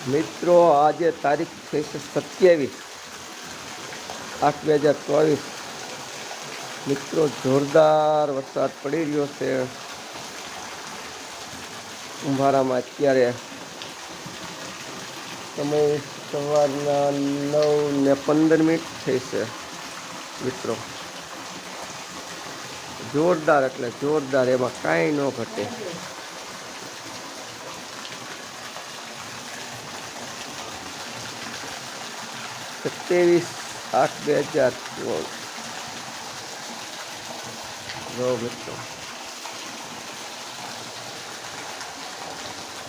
મિત્રો આજે તારીખ થઈ છે 27/8/2024। મિત્રો જોરદાર વરસાદ પડી રહ્યો છે કુંભારામાં। અત્યારે સમય સવારના 9:15 થઈ છે મિત્રો। જોરદાર એટલે જોરદાર, એમાં કાંઈ ન ઘટે। 27/8/2024 જો મિત્રો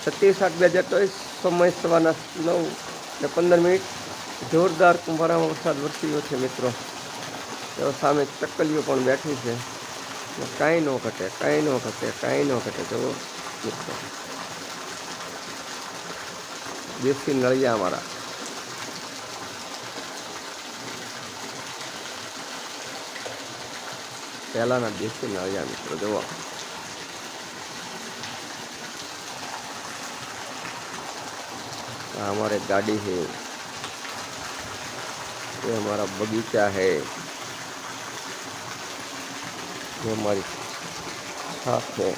27/8/2024 સમય સવારના 9:15। જોરદાર કુંભારામાં વરસાદ વરસી ગયો છે મિત્રો। તો સામે ચકલીઓ પણ બેઠી છે, કાંઈ ન ઘટે, કાંઈ ન ઘટે, કાંઈ ન ઘટે। જો મિત્રો દેશી નળિયા અમારા, પહેલાના દેશી નળિયા મિત્રો। જુઓ हमारे गाड़ी है, ये हमारा बगीचा है, ये हमारी छाप है।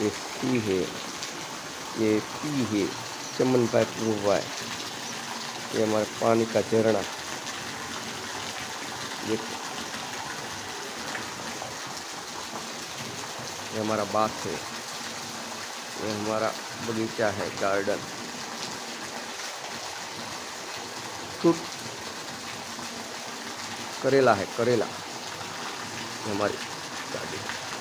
ये सी है, ये पी है, चमन भाई प्रूवाय। ये हमारे पानी का झरना, ये हमारा बाग है, ये हमारा बगीचा है, गार्डन। फ्रूट करेला है, करेला। ये हमारी गाड़ी है।